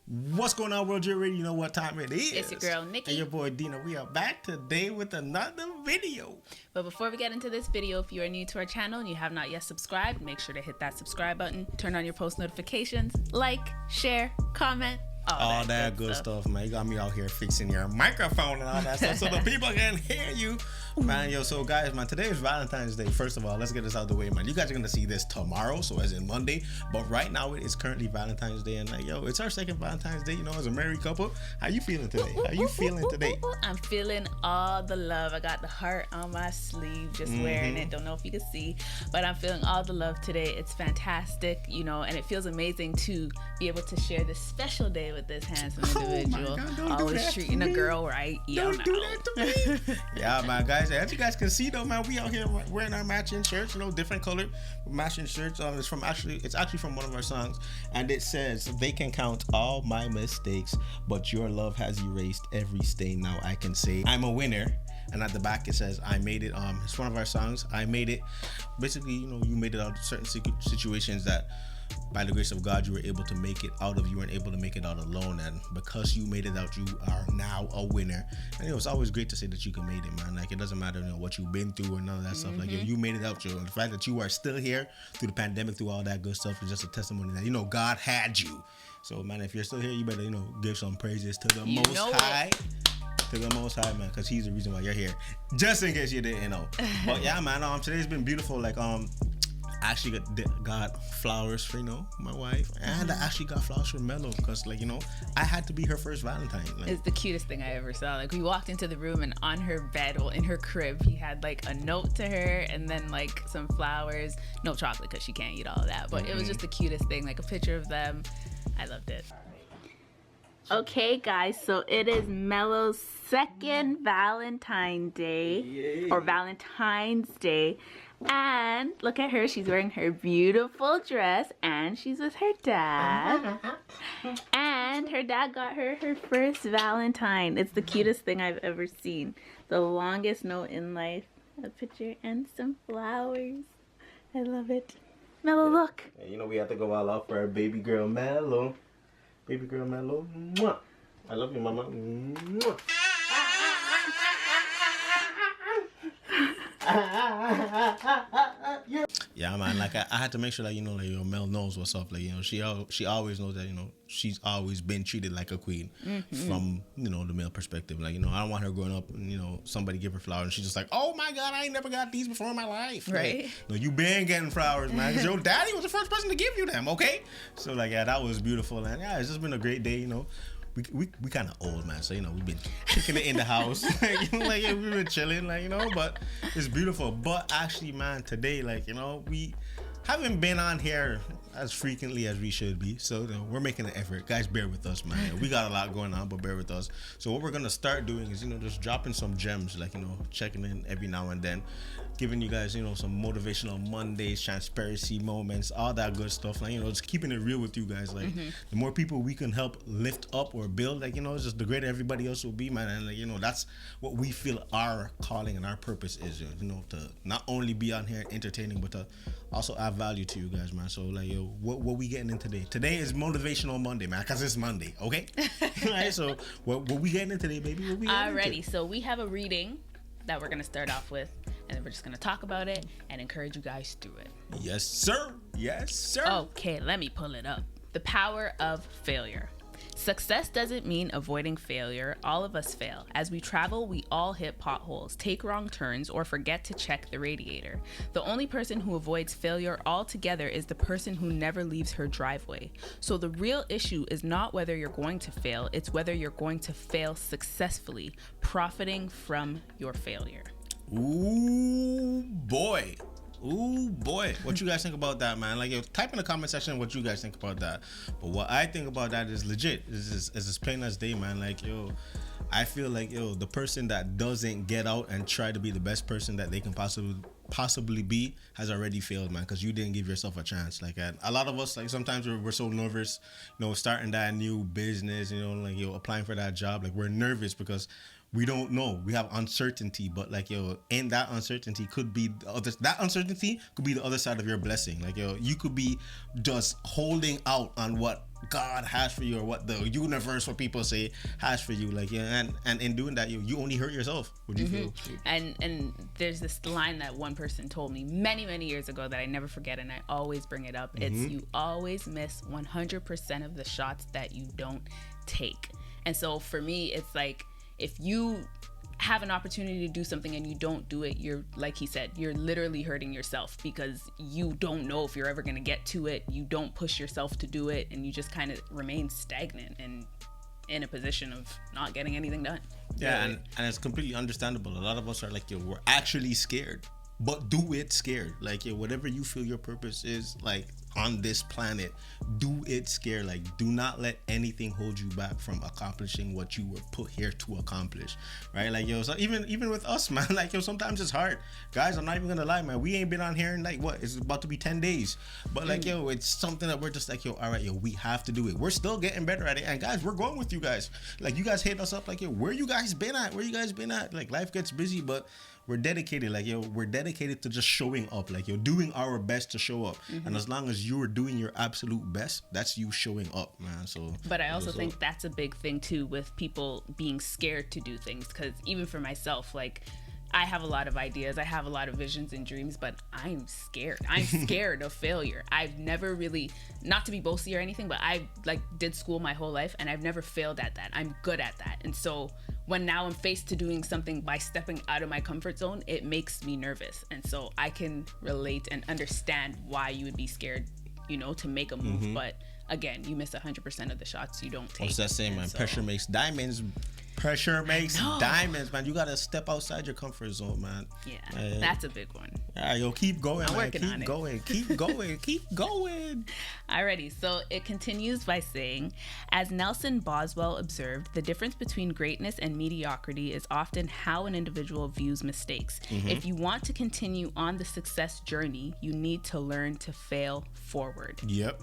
What's going on, World? You already know what time it is. It's your girl, Nicky. And your boy, Dina. We are back today with another video. But before we get into this video, if you are new to our channel and you have not yet subscribed, make sure to hit that subscribe button, turn on your post notifications, like, share, comment, all that good stuff, man. You got me out here fixing your microphone and all that stuff so the people can hear you, man. Yo, so guys, man, today is Valentine's Day. First of all, let's get this out of the way, man. You guys are gonna see this tomorrow, so as in Monday, but right now it is currently Valentine's Day, and like, yo, it's our second Valentine's Day, you know, as a married couple. How you feeling today? How you feeling today? I'm feeling all the love. I got the heart on my sleeve, just wearing it. Don't know if you can see, but I'm feeling all the love today. It's fantastic, you know, and it feels amazing to be able to share this special day with this handsome individual. God, always treating a girl right. Don't do that to me. Yeah, man, guys, as you guys can see though, man, we out here wearing our matching shirts, you know, different color matching shirts. It's actually from one of our songs, and it says, "They can count all my mistakes, but your love has erased every stain. Now I can say I'm a winner." And at the back it says, "I made it." It's one of our songs. I made it. Basically, you know, you made it out of certain situations that, by the grace of God, you were able to make it out of. You weren't able to make it out alone, and because you made it out, you are now a winner. And it's always great to say that you can make it, man. Like, it doesn't matter, you know, what you've been through or none of that stuff. Like, if you made it out, the fact that you are still here through the pandemic, through all that good stuff, is just a testimony that, you know, God had you. So, man, if you're still here, you better, you know, give some praises to the Most High. To the Most High, man, because He's the reason why you're here. Just in case you didn't know. But yeah, man, today's been beautiful. Like, I actually got flowers for, you know, my wife, and I actually got flowers for Mello, because, like, you know, I had to be her first Valentine. Like, it's the cutest thing I ever saw. Like, we walked into the room, and on her bed, well, in her crib, he had like a note to her, and then like some flowers, no chocolate because she can't eat all of that, but it was just the cutest thing, like a picture of them. I loved it. Okay, guys, so it is Mello's second Valentine's Day, or Valentine's Day, and look at her. She's wearing her beautiful dress, and she's with her dad, and her dad got her her first Valentine. It's the cutest thing I've ever seen. The longest note in life, a picture, and some flowers. I love it. Mello, look. Yeah, you know, we have to go all out for our baby girl Mello. Baby girl Mello, mwah. I love you, mama. Mwah. Yeah, man. Like, I had to make sure that, you know, like, your Mel knows what's up. Like, you know, she always knows that, you know, she's always been treated like a queen from, you know, the male perspective. Like, you know, I don't want her growing up and, you know, somebody give her flowers and she's just like, "Oh my God, I ain't never got these before in my life." Right? Like, no, you been getting flowers, man, because your daddy was the first person to give you them. Okay, so like, yeah, that was beautiful, and yeah, it's just been a great day. You know, we kind of old, man, so, you know, we've been kicking it in the house. Like, you know, like, yeah, we've been chilling, like, you know, but it's beautiful. But actually, man, today, like, you know, we haven't been on here as frequently as we should be, so, you know, we're making an effort. Guys, bear with us, man. We got a lot going on, but bear with us. So what we're gonna start doing is, you know, just dropping some gems, like, you know, checking in every now and then, giving you guys, you know, some motivational Mondays, transparency moments, all that good stuff. Like, you know, just keeping it real with you guys. Like, the more people we can help lift up or build, like, you know, it's just the greater everybody else will be, man. And, like, you know, that's what we feel our calling and our purpose is, you know, to not only be on here entertaining, but to also add value to you guys, man. So, like, yo, what we getting in today? Today is motivational Monday, man, because it's Monday, okay? All right, so what we getting in today, baby? What we getting Alrighty, so we have a reading that we're going to start off with, and then we're just going to talk about it and encourage you guys through it. Yes, sir. Yes, sir. Okay, let me pull it up. The power of failure. Success doesn't mean avoiding failure. All of us fail. As we travel, we all hit potholes, take wrong turns, or forget to check the radiator. The only person who avoids failure altogether is the person who never leaves her driveway. So the real issue is not whether you're going to fail, it's whether you're going to fail successfully, profiting from your failure. Ooh, boy. Ooh, boy. What you guys think about that, man? Like, yo, type in the comment section what you guys think about that. But what I think about that is legit. It's as plain as day, man. Like, yo, I feel like, yo, the person that doesn't get out and try to be the best person that they can possibly be has already failed, man, because you didn't give yourself a chance. Like, a lot of us, like, sometimes we're so nervous, you know, starting that new business, you know, like, yo, applying for that job. Like, we're nervous because we don't know. We have uncertainty, but, like, yo, in that uncertainty could be that uncertainty could be the other side of your blessing. Like, yo, you could be just holding out on what God has for you or what the universe, what people say has for you. Like, yeah, and in doing that, you only hurt yourself. Would you feel? And there's this line that one person told me many years ago that I never forget, and I always bring it up. It's, you always miss 100% of the shots that you don't take. And so for me, it's like, if you have an opportunity to do something and you don't do it, you're, like he said, you're literally hurting yourself, because you don't know if you're ever going to get to it. You don't push yourself to do it, and you just kind of remain stagnant and in a position of not getting anything done. Yeah, and it's completely understandable. A lot of us are like, yo, we're actually scared, but do it scared. Like, yo, whatever you feel your purpose is, like, on this planet, do it scared. Like, do not let anything hold you back from accomplishing what you were put here to accomplish, right? Like, yo, so even with us, man, like, yo, sometimes it's hard, guys. I'm not even gonna lie, man. We ain't been on here in like, what, it's about to be 10 days, but like, yo, it's something that we're just like, yo, all right, yo, we have to do it. We're still getting better at it, and guys, we're going with you guys. Like, you guys hit us up like, yo, where you guys been at? Like, life gets busy, but we're dedicated. Like, yo, we're dedicated to just showing up. Like, yo, doing our best to show up. And as long as you're doing your absolute best, that's you showing up, man. So, but I also think that's a big thing too, with people being scared to do things. Because even for myself, like, I have a lot of ideas, I have a lot of visions and dreams, but I'm scared. I'm scared of failure. I've never really, not to be boasty or anything, but I like did school my whole life, and I've never failed at that. I'm good at that. And so when now I'm faced to doing something by stepping out of my comfort zone, it makes me nervous. And so I can relate and understand why you would be scared, you know, to make a move. But again, you miss 100% of the shots you don't take. What's that saying, man? So, pressure makes diamonds. Pressure makes diamonds, man. You gotta step outside your comfort zone, man. Yeah, that's a big one. Yeah, yo, keep going, I'm man. working on Keep it. going, keep going, keep going. Alrighty, so it continues by saying, as Nelson Boswell observed, the difference between greatness and mediocrity is often how an individual views mistakes. If you want to continue on the success journey, you need to learn to fail forward. Yep.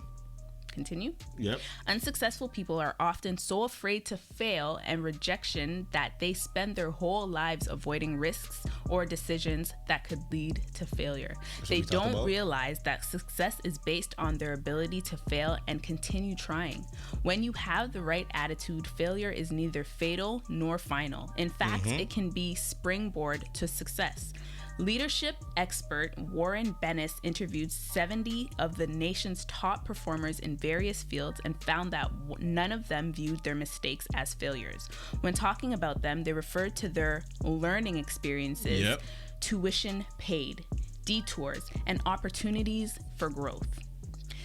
Continue. Yep. Unsuccessful people are often so afraid to fail and rejection that they spend their whole lives avoiding risks or decisions that could lead to failure. They don't realize that success is based on their ability to fail and continue trying. When you have the right attitude, failure is neither fatal nor final. In fact, it can be springboard to success. Leadership expert Warren Bennis interviewed 70 of the nation's top performers in various fields and found that none of them viewed their mistakes as failures. When talking about them, they referred to their learning experiences, tuition paid, detours, and opportunities for growth.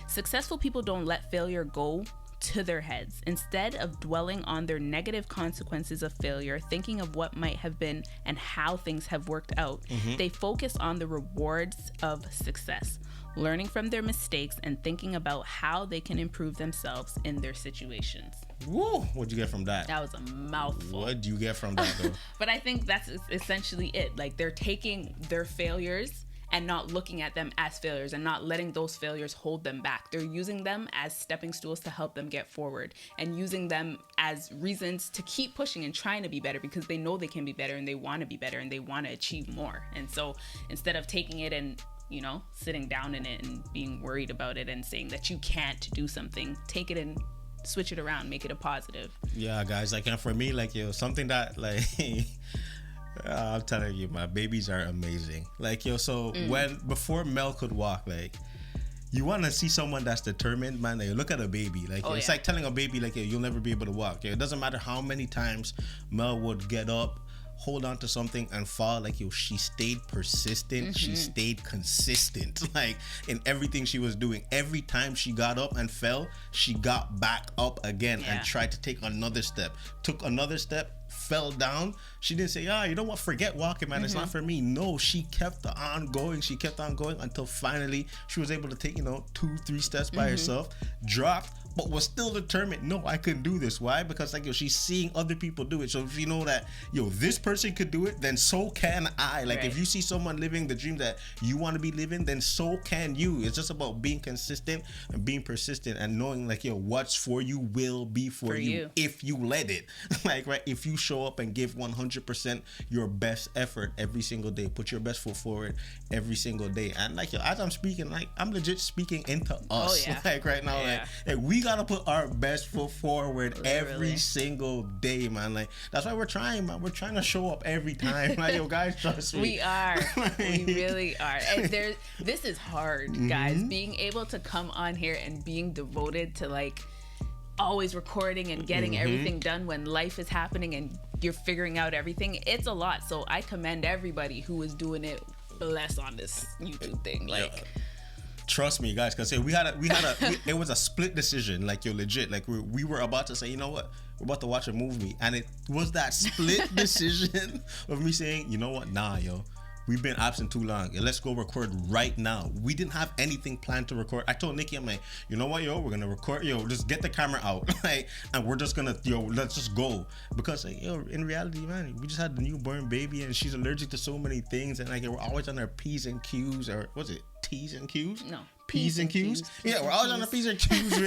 Successful people don't let failure go to their heads. Instead of dwelling on their negative consequences of failure, thinking of what might have been and how things have worked out, they focus on the rewards of success, learning from their mistakes and thinking about how they can improve themselves in their situations. Woo! What'd you get from that? That was a mouthful. What'd you get from that, though? But I think that's essentially it. Like, they're taking their failures and not looking at them as failures and not letting those failures hold them back. They're using them as stepping stools to help them get forward, and using them as reasons to keep pushing and trying to be better, because they know they can be better and they want to be better and they want to achieve more. And so instead of taking it and, you know, sitting down in it and being worried about it and saying that you can't do something, take it and switch it around, make it a positive. Yeah, guys, like, and for me, like, yo, something that, like, I'm telling you, my babies are amazing. Like, yo, so before Mel could walk, like, you want to see someone that's determined, man. Like, look at a baby. Like, it's like telling a baby, like, yo, you'll never be able to walk. It doesn't matter how many times Mel would get up, hold on to something and fall. Like, yo, she stayed persistent. She stayed consistent, like, in everything she was doing. Every time she got up and fell, she got back up again and tried to take another step. Took another step, fell down. She didn't say, you know what, forget walking, man, it's not for me. No, she kept on going. She kept on going until finally she was able to take, 2-3 steps by herself, dropped, but was still determined. No, I couldn't do this. Why? Because, like, yo, she's seeing other people do it. So if you know that, yo, this person could do it, then so can I. Like, if you see someone living the dream that you want to be living, then so can you. It's just about being consistent and being persistent and knowing, like, yo, what's for you will be for you if you let it. Like, right, if you show up and give 100% your best effort every single day, put your best foot forward every single day. And, like, yo, as I'm speaking, like, I'm legit speaking into us. Like, right now, like, we gotta put our best foot forward every Literally. single day, man. Like that's why we're trying, man. We're trying to show up every time. Like, yo, guys, trust me. We are. We really are. And this is hard, guys. Being able to come on here and being devoted to like always recording and getting everything done when life is happening and you're figuring out everything, it's a lot. So I commend everybody who is doing it less on this YouTube thing. Like, trust me, guys, because it was a split decision. Like, yo, legit. Like, we were about to say, you know what? We're about to watch a movie, and it was that split decision of me saying, you know what? Nah, yo. We've been absent too long. Let's go record right now. We didn't have anything planned to record. I told Nicky, I'm like, you know what, yo, we're gonna record, yo, just get the camera out, like, and we're just gonna, yo, let's just go. Because, like, yo, in reality, man, we just had the newborn baby, and she's allergic to so many things, and like, we're always on our P's and Q's, or was it T's and Q's? No. P's and Q's. Yeah, we're always on our P's and Q's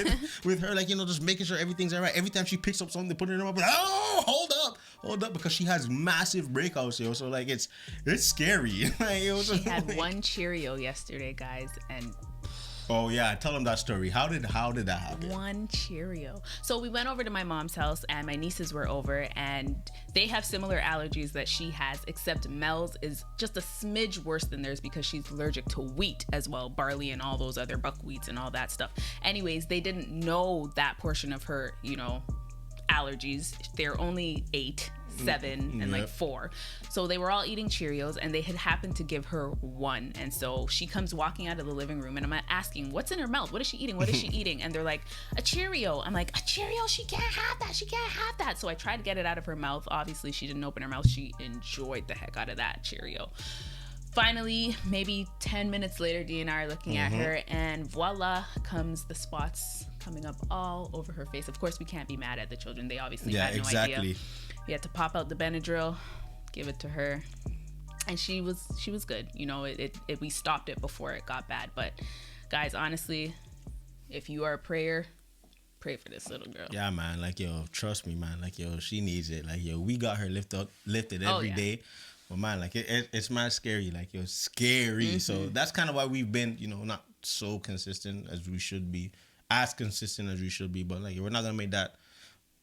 with her, like, you know, just making sure everything's all right. Every time she picks up something, they put it in her mouth, like, oh, hold up, because she has massive breakouts, yo. So like, it's scary. Like, yo, she had one Cheerio yesterday, guys, and oh yeah, tell them that story. How did that happen? One Cheerio. So we went over to my mom's house, and my nieces were over, and they have similar allergies that she has, except Mel's is just a smidge worse than theirs because she's allergic to wheat as well, barley and all those other buckwheats and all that stuff. Anyways, they didn't know that portion of her, you know, allergies. They're only 8, 7, and like 4. So they were all eating Cheerios, and they had happened to give her one. And so she comes walking out of the living room, and I'm asking, what's in her mouth? What is she eating? What is she eating? And they're like, a Cheerio. I'm like, a Cheerio? She can't have that. She can't have that. So I tried to get it out of her mouth. Obviously, she didn't open her mouth. She enjoyed the heck out of that Cheerio. Finally, maybe 10 minutes later, Dee and I are looking at her, and voila, comes the spots coming up all over her face. Of course, we can't be mad at the children. They obviously had no idea. We had to pop out the Benadryl, give it to her, and she was good. You know, we stopped it before it got bad. But guys, honestly, if you are a prayer, pray for this little girl. Yeah, man. Like, yo, trust me, man. Like, yo, she needs it. Like, yo, we got her lifted every day. But man, like it's mad scary. Like, yo, scary. So that's kind of why we've been, you know, not so consistent as we should be, as consistent as we should be. But like, we're not gonna make that,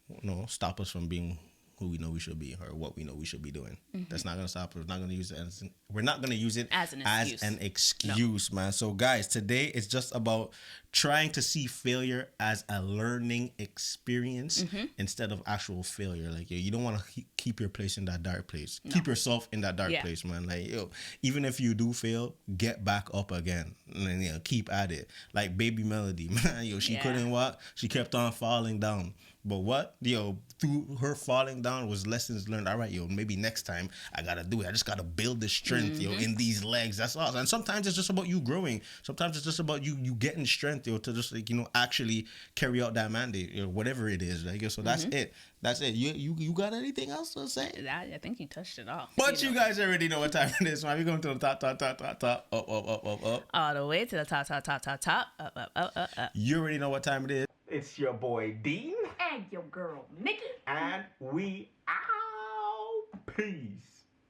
you know, stop us from being who we know we should be or what we know we should be doing. That's not gonna stop us. We're not gonna use it as an excuse, man. So guys, today it's just about trying to see failure as a learning experience instead of actual failure. Like, yo, you don't want to keep your place in that dark place. No. Keep yourself in that dark place, man. Like, yo, even if you do fail, get back up again and, you know, keep at it. Like baby Melody, man. Yo, she couldn't walk. She kept on falling down. But what? Yo, through her falling down was lessons learned. All right, yo, maybe next time I gotta do it. I just gotta build the strength, yo, in these legs. That's all. And sometimes it's just about you growing. Sometimes it's just about you getting strength, yo, to just, like, you know, actually carry out that mandate, or whatever it is. Like, so that's it. That's it. You got anything else to say? I think you touched it all. But you guys already know what time it is. Man, we're going to the top, up. All the way to the top, up. You already know what time it is. It's your boy Dean. And your girl Nicky. And we out. Peace.